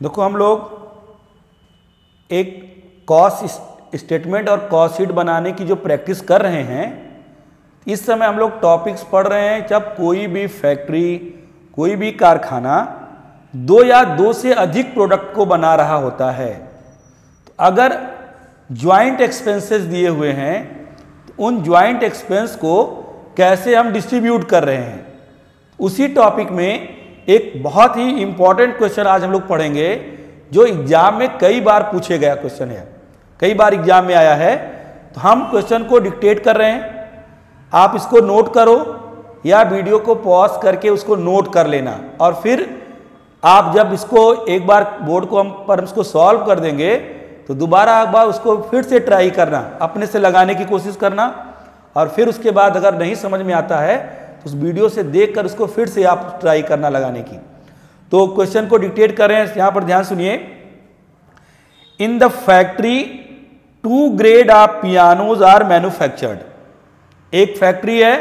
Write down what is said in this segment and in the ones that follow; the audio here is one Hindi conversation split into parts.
देखो हम लोग एक कॉस्ट स्टेटमेंट और कॉस्ट शीट बनाने की जो प्रैक्टिस कर रहे हैं, इस समय हम लोग टॉपिक्स पढ़ रहे हैं जब कोई भी फैक्ट्री, कोई भी कारखाना दो या दो से अधिक प्रोडक्ट को बना रहा होता है। तो अगर ज्वाइंट एक्सपेंसेस दिए हुए हैं तो उन ज्वाइंट एक्सपेंस को कैसे हम डिस्ट्रीब्यूट कर रहे हैं, उसी टॉपिक में एक बहुत ही इंपॉर्टेंट क्वेश्चन आज हम लोग पढ़ेंगे जो एग्जाम में कई बार पूछे गया क्वेश्चन है, कई बार एग्जाम में आया है। तो हम क्वेश्चन को डिक्टेट कर रहे हैं, आप इसको नोट करो या वीडियो को पॉज करके उसको नोट कर लेना, और फिर आप जब इसको एक बार बोर्ड को हम पर इसको सॉल्व कर देंगे तो दोबारा एक बार उसको फिर से ट्राई करना, अपने से लगाने की कोशिश करना, और फिर उसके बाद अगर नहीं समझ में आता है तो उस वीडियो से देखकर उसको फिर से आप ट्राई करना लगाने की। तो क्वेश्चन को डिक्टेट कर रहे हैं, यहां पर ध्यान सुनिए। In the factory 2 grade of pianos are manufactured. एक फैक्ट्री है,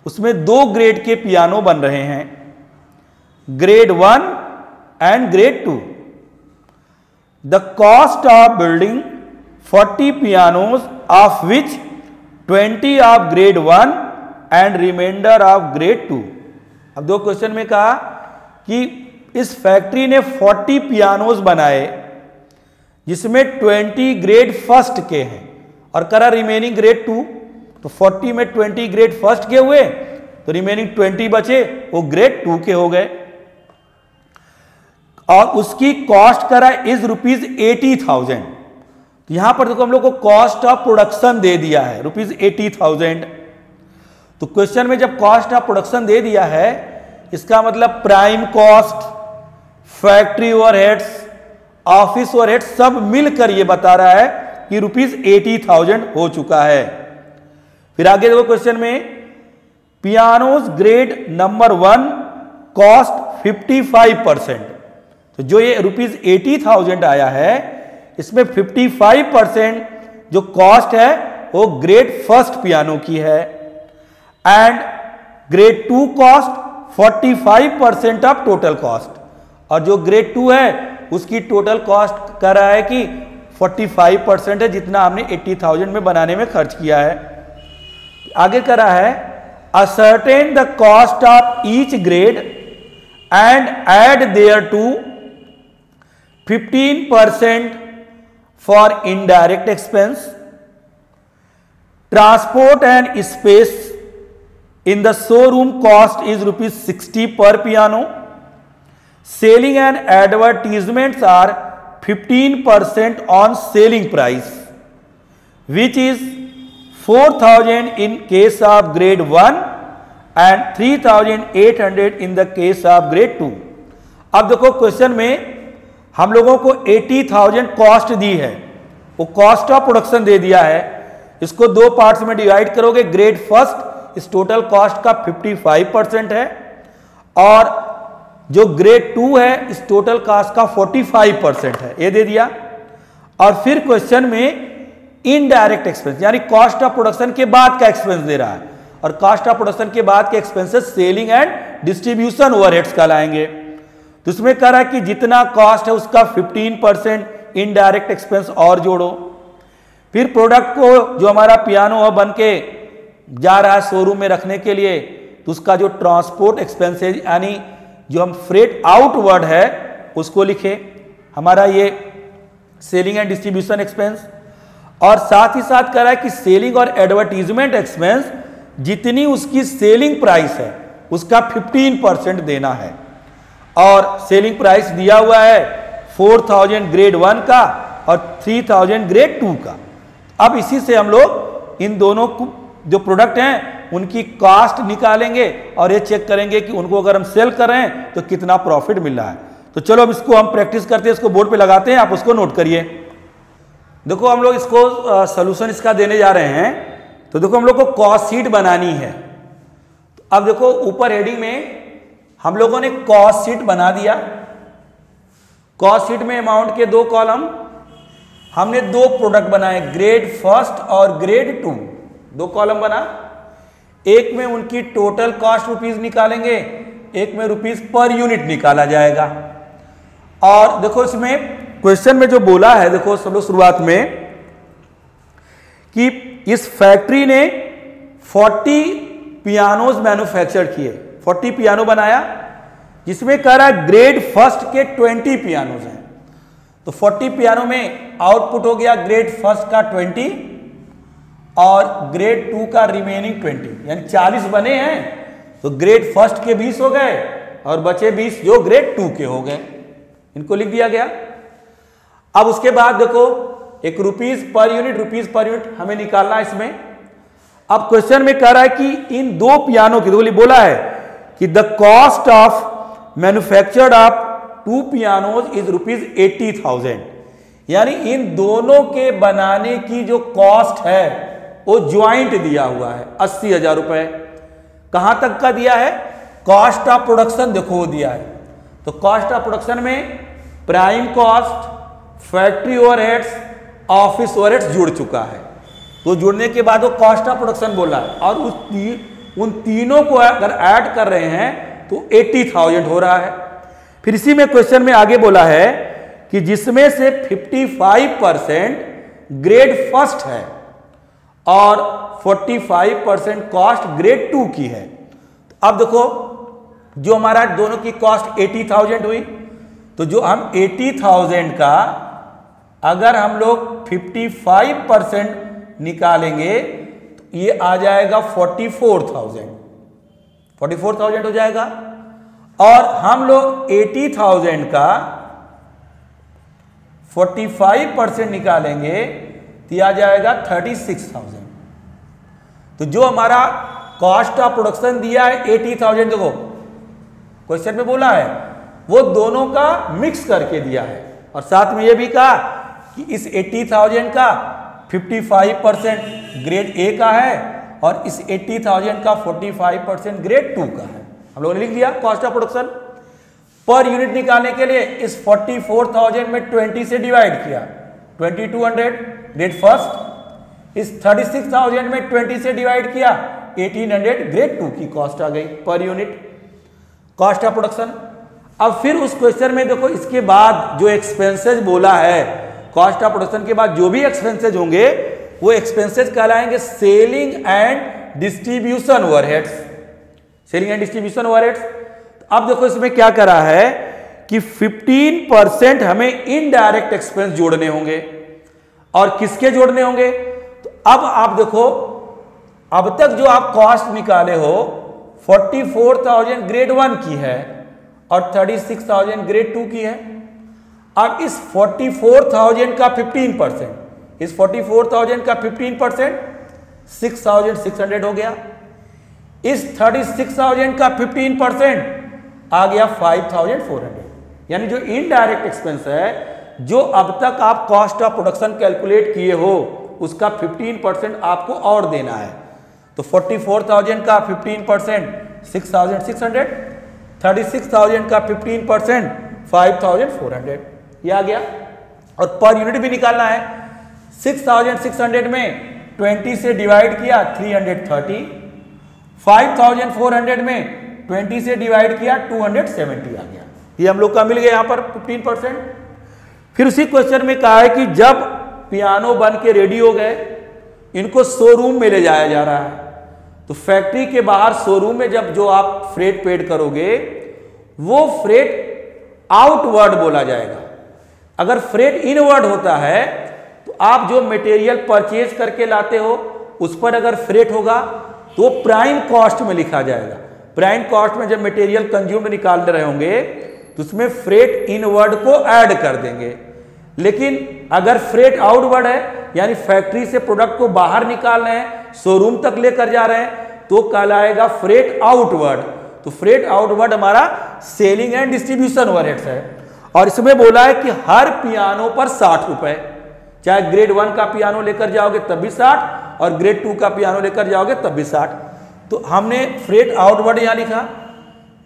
उसमें 2 ग्रेड के पियानो बन रहे हैं, grade 1 and grade 2। The cost of building 40 pianos of which 20 of grade 1 and remainder of grade 2। अब दो क्वेश्चन में कहा कि इस फैक्ट्री ने 40 पियानोज बनाए जिसमें 20 ग्रेड फर्स्ट के हैं और करा रिमेनिंग ग्रेड 2। तो 40 में 20 ग्रेड फर्स्ट के हुए तो रिमेनिंग 20 बचे, वो ग्रेड 2 के हो गए, और उसकी कॉस्ट करा इज ₹80,000। तो यहां पर देखो हम लोग को कॉस्ट ऑफ प्रोडक्शन दे दिया है ₹80,000। तो क्वेश्चन में जब कॉस्ट ऑफ प्रोडक्शन दे दिया है, इसका मतलब prime cost, factory overheads, office overheads सब मिलकर ये बता रहा है कि ₹80,000 हो चुका है। फिर आगे देखो क्वेश्चन में, पियानोज ग्रेड नंबर 1 कॉस्ट 55%। तो जो ये ₹80,000 आया है, इसमें 55% जो कॉस्ट है वो ग्रेड फर्स्ट पियानो की है, and grade 2 cost 45% of total cost, और जो ग्रेड 2 है उसकी टोटल कॉस्ट कर रहा है कि 45% है, जितना हमने 80,000 में बनाने में खर्च किया है। आगे कर रहा है, ascertain the cost of each grade and add thereto 15% for indirect expense, transport and space in the showroom cost is ₹60 per piano. Selling and advertisements are 15% on selling price, which is 4,000 in case of grade 1 and 3,800 in the case of grade 2. अब देखो क्वेश्चन में हम लोगों को 80,000 कॉस्ट दी है, वो कॉस्ट ऑफ प्रोडक्शन दे दिया है। इसको दो पार्ट्स में डिवाइड करोगे, ग्रेड फर्स्ट इस टोटल कॉस्ट का 55% है, और जो ग्रेड 2 है इस टोटल कॉस्ट का 45% है, ये दे दिया। और फिर क्वेश्चन में इनडायरेक्ट एक्सपेंस यानी कॉस्ट ऑफ प्रोडक्शन के बाद का एक्सपेंस दे रहा है, और कॉस्ट ऑफ प्रोडक्शन के बाद के expenses selling and distribution overheads कहलाएंगे। तो इसमें कह रहा है कि जितना कॉस्ट है उसका 15% इनडायरेक्ट एक्सपेंस और जोड़ो। फिर प्रोडक्ट को जो हमारा पियानो है बन के जा रहा है शोरूम में रखने के लिए, तो उसका जो ट्रांसपोर्ट एक्सपेंसेज यानी जो हम फ्रेट आउटवर्ड है उसको लिखे, हमारा ये सेलिंग एंड डिस्ट्रीब्यूशन एक्सपेंस। और साथ ही साथ कह रहा है कि सेलिंग और एडवर्टीजमेंट एक्सपेंस जितनी उसकी सेलिंग प्राइस है उसका 15% देना है, और सेलिंग प्राइस दिया हुआ है 4,000 ग्रेड 1 का और 3,000 ग्रेड 2 का। अब इसी से हम लोग इन दोनों को जो प्रोडक्ट हैं उनकी कॉस्ट निकालेंगे और ये चेक करेंगे कि उनको अगर हम सेल कर रहे हैं तो कितना प्रॉफिट मिल रहा है। तो चलो अब इसको हम प्रैक्टिस करते हैं, इसको बोर्ड पे लगाते हैं, आप उसको नोट करिए। देखो हम लोग इसको सॉल्यूशन इसका देने जा रहे हैं। तो देखो हम लोग को कॉस्ट शीट बनानी है। तो अब देखो ऊपर हेडिंग में हम लोगों ने कॉस्ट शीट बना दिया। कॉस्ट शीट में अमाउंट के 2 कॉलम, हमने 2 प्रोडक्ट बनाए, ग्रेड फर्स्ट और ग्रेड 2, 2 कॉलम बना। एक में उनकी टोटल कॉस्ट रुपीज निकालेंगे, एक में रुपीज पर यूनिट निकाला जाएगा। और देखो इसमें क्वेश्चन में जो बोला है, देखो सब लोग शुरुआत में कि इस फैक्ट्री ने 40 पियानोज मैन्युफैक्चर किए, 40 पियानो बनाया, जिसमें कह रहा है ग्रेड फर्स्ट के 20 पियानोज हैं। तो 40 पियानो में आउटपुट हो गया ग्रेड फर्स्ट का 20 और ग्रेड 2 का रिमेनिंग 20, यानी 40 बने हैं। तो ग्रेड फर्स्ट के 20 हो गए और बचे 20 जो ग्रेड 2 के हो गए, इनको लिख दिया गया। अब उसके बाद देखो एक रुपीज पर यूनिट हमें निकालना है इसमें। अब क्वेश्चन में कह रहा है कि इन दो पियानो की, तो बोला है कि the cost of manufactured of 2 pianos is ₹80,000, यानी इन दोनों के बनाने की जो कॉस्ट है वो ज्वाइंट दिया हुआ है 80,000 रुपए। कहां तक का दिया है? कॉस्ट ऑफ प्रोडक्शन देखो वो दिया है। तो कॉस्ट ऑफ प्रोडक्शन में prime cost, factory overheads, office overheads जुड़ चुका है। तो जुड़ने के बाद वो कॉस्ट ऑफ प्रोडक्शन बोला है और उन तीनों को अगर ऐड कर रहे हैं तो 80,000 हो रहा है। फिर इसी में क्वेश्चन में आगे बोला है कि जिसमें से 55% ग्रेड फर्स्ट है और 45% कॉस्ट ग्रेड 2 की है। अब देखो जो हमारा दोनों की कॉस्ट 80,000 हुई, तो जो हम 80,000 का अगर हम लोग 55% निकालेंगे तो ये आ जाएगा 44,000 हो जाएगा। और हम लोग 80,000 का 45% निकालेंगे तो ये आ जाएगा 36,000। तो जो हमारा कॉस्ट ऑफ प्रोडक्शन दिया है 80,000, देखो क्वेश्चन में बोला है वो दोनों का मिक्स करके दिया है और साथ में ये भी कहा कि इस 80,000 का 55% ग्रेड ए का है और इस 80,000 का 45% ग्रेड 2 का है। हम लोगों ने लिख दिया cost of production. Per unit निकालने के लिए इस 44,000 में 20 से डिवाइड किया, 2200 ग्रेड फर्स्ट। इस 36,000 में 20 से डिवाइड किया, 1800 ग्रेड 2 की कॉस्ट आ गई per unit cost of production. अब फिर उस क्वेश्चन में देखो इसके बाद जो एक्सपेंसेस बोला है, कॉस्ट ऑफ प्रोडक्शन के बाद जो भी एक्सपेंसेस होंगे वो एक्सपेंसेस कहलाएंगे selling and distribution overheads, selling and distribution overheads. अब देखो इसमें क्या करा है कि 15% हमें इनडायरेक्ट एक्सपेंस जोड़ने होंगे। और किसके जोड़ने होंगे? तो अब आप देखो अब तक जो आप कॉस्ट निकाले हो 44,000 ग्रेड 1 की है और 36,000 ग्रेड 2 की है। अब इस 44,000 का 15%, इस 44,000 का 15% 6,600 हो गया। इस 36,000 का 15% आ गया 5,400। यानी जो इनडायरेक्ट एक्सपेंस है जो अब तक आप कॉस्ट ऑफ प्रोडक्शन कैलकुलेट किए हो उसका 15% आपको और देना है। तो 44,000 का 15% 6,600, 36,000 का 15% 5,400, ये आ गया। और पर यूनिट भी निकालना है। 6,600 में 20 से डिवाइड किया 330, 5,400 में 20 से डिवाइड किया 270 आ गया। ये हम लोग का मिल गया यहां पर 15%। फिर उसी क्वेश्चन में कहा है कि जब पियानो बन के रेडी हो गए, इनको शोरूम में ले जाया जा रहा है। तो फैक्ट्री के बाहर शोरूम में जब जो आप फ्रेट पेड करोगे वो फ्रेट आउटवर्ड बोला जाएगा। अगर फ्रेट इनवर्ड होता है तो आप जो मटेरियल परचेज करके लाते हो उस पर अगर फ्रेट होगा तो प्राइम कॉस्ट में लिखा जाएगा। प्राइम कॉस्ट में जब मटेरियल कंज्यूम निकाल रहे होंगे तो उसमें फ्रेट इनवर्ड को ऐड कर देंगे। लेकिन अगर फ्रेट आउटवर्ड है यानी फैक्ट्री से प्रोडक्ट को बाहर निकाल रहे हैं, शोरूम तक लेकर जा रहे हैं, तो कहलाएगा फ्रेट आउटवर्ड। तो फ्रेट आउटवर्ड हमारा सेलिंग एंड डिस्ट्रीब्यूशन ओवरहेड्स है। और इसमें बोला है कि हर पियानो पर 60 रुपए, चाहे ग्रेड 1 का पियानो लेकर जाओगे तब भी 60 और ग्रेड 2 का पियानो लेकर जाओगे तब भी 60। तो हमने फ्रेट आउटवर्ड यहां लिखा।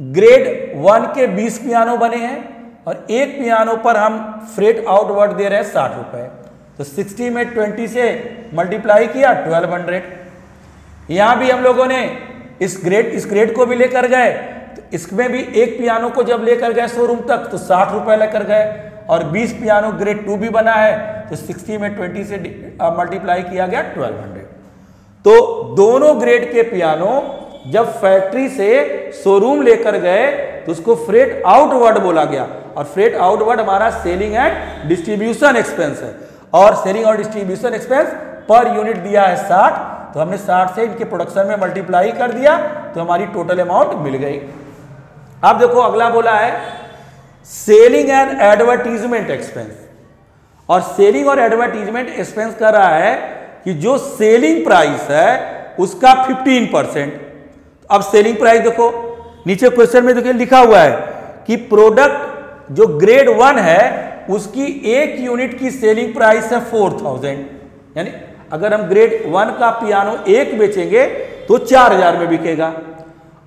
ग्रेड 1 के 20 पियानो बने हैं और एक पियानो पर हम फ्रेट आउटवर्ड दे रहे हैं 60 रुपए। तो 60 में 20 से मल्टीप्लाई किया 1200। यहां भी हम लोगों ने इस ग्रेड को भी लेकर गए तो इसमें भी एक पियानो को जब लेकर गए शोरूम तक तो 60 रुपए लेकर गए, और 20 पियानो ग्रेड 2 भी बना है तो 60 में 20 से मल्टीप्लाई किया गया 1200। तो दोनों ग्रेड के पियानो जब फैक्ट्री से शोरूम लेकर गए तो उसको फ्रेट आउटवर्ड बोला गया, और फ्रेट आउटवर्ड हमारा सेलिंग एंड डिस्ट्रीब्यूशन एक्सपेंस है, और सेलिंग और डिस्ट्रीब्यूशन एक्सपेंस पर यूनिट दिया है 60, तो हमने 60 से इनके प्रोडक्शन में मल्टीप्लाई कर दिया तो हमारी टोटल अमाउंट मिल गई। अब देखो अगला बोला है सेलिंग एंड एडवर्टीजमेंट एक्सपेंस, और सेलिंग और एडवर्टीजमेंट एक्सपेंस कर रहा है कि जो सेलिंग प्राइस है उसका 15%। अब सेलिंग प्राइस देखो नीचे क्वेश्चन में देखिए लिखा हुआ है कि प्रोडक्ट जो ग्रेड 1 है उसकी एक यूनिट की सेलिंग प्राइस है 4000, यानी अगर हम ग्रेड 1 का पियानो एक बेचेंगे तो 4000 में बिकेगा,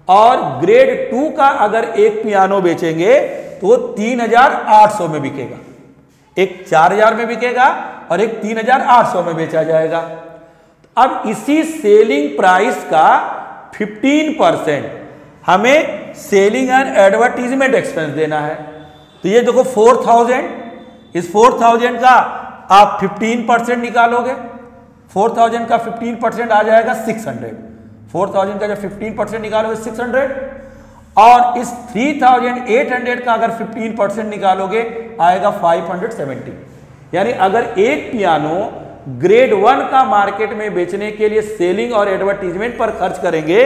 और ग्रेड 2 का अगर एक पियानो बेचेंगे तो 3800 में बिकेगा। एक 4000 में बिकेगा और एक 3800 में बेचा जाएगा। अब इसी सेलिंग प्राइस का 15% हमें सेलिंग एंड एडवर्टीजमेंट एक्सपेंस देना है। तो ये देखो 4000, इस 4000 का आप 15% निकालोगे, 4000 का 15% आ जाएगा 600, 4000 का जब 15% निकालोगे 600, और इस 3800 का अगर 15% निकालोगे आएगा 570। यानी अगर एक पियानो ग्रेड 1 का मार्केट में बेचने के लिए सेलिंग और एडवर्टीजमेंट पर खर्च करेंगे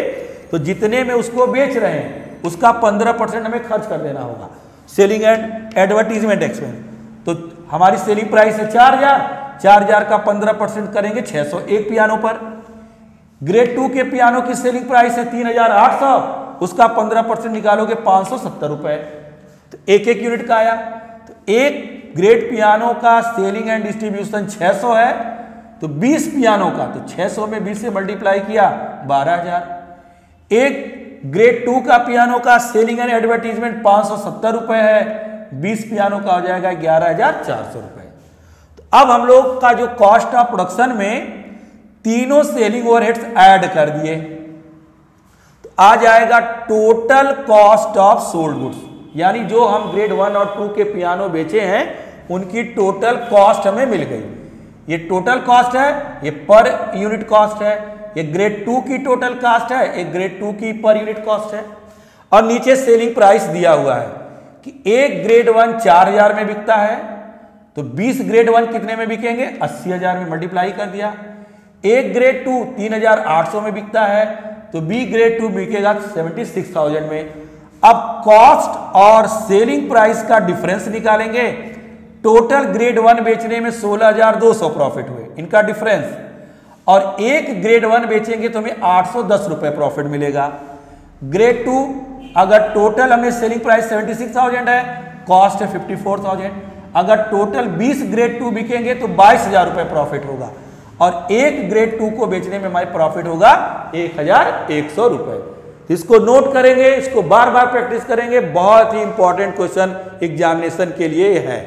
तो जितने में उसको बेच रहे हैं उसका 15% हमें खर्च कर देना होगा सेलिंग एंड एडवर्टीजमेंट एक्सपेंस। तो हमारी सेलिंग प्राइस है 4000, 4000 का 15% करेंगे 600 एक पियानो पर। ग्रेड 2 के पियानो की सेलिंग प्राइस है 3800, उसका 15% निकालोगे 570 रुपए, तो एक एक यूनिट का आया। तो एक ग्रेड पियानो का सेलिंग एंड डिस्ट्रीब्यूशन 600 है, तो 20 पियानो का तो 600 में 20 से मल्टीप्लाई किया 12000। एक ग्रेड 2 का पियानो का सेलिंग एंड एडवर्टीजमेंट 570 रुपए है, 20 पियानो का हो जाएगा 11400 रुपए। तो अब हम लोग का जो कॉस्ट ऑफ प्रोडक्शन में तीनों सेलिंग ओवरहेड्स ऐड कर दिए तो आ जाएगा total cost of sold goods, यानी जो हम ग्रेड 1 और 2 के पियानो बेचे हैं उनकी टोटल कॉस्ट हमें मिल गई। ये टोटल कॉस्ट है, ये पर यूनिट कॉस्ट है, ये ग्रेड 2 की टोटल कॉस्ट है, एक ग्रेड 2 की पर यूनिट कॉस्ट है, और नीचे सेलिंग प्राइस दिया हुआ है कि एक ग्रेड 1 4000 में बिकता है तो 20 ग्रेड 1 कितने में बिकेंगे 80000 में मल्टीप्लाई कर दिया। एक ग्रेड 2 3800 में बिकता है तो बी ग्रेड 2 बिकेगा 76000 में। अब कॉस्ट और सेलिंग प्राइस का डिफरेंस निकालेंगे। टोटल ग्रेड 1 बेचने में 16200 प्रॉफिट हुए, इनका डिफरेंस, और एक ग्रेड 1 बेचेंगे तो हमें 810 रुपए प्रॉफिट मिलेगा। ग्रेड 2 अगर टोटल हमें सेलिंग प्राइस 76000 है, कॉस्ट है 54000, अगर टोटल 20 ग्रेड 2 बिकेंगे तो 22000 रुपए प्रॉफिट होगा, और एक ग्रेड 2 को बेचने में हमारे प्रॉफिट होगा 1100 रुपए। इसको नोट करेंगे, इसको बार बार प्रैक्टिस करेंगे, बहुत ही इंपॉर्टेंट क्वेश्चन एग्जामिनेशन के लिए है।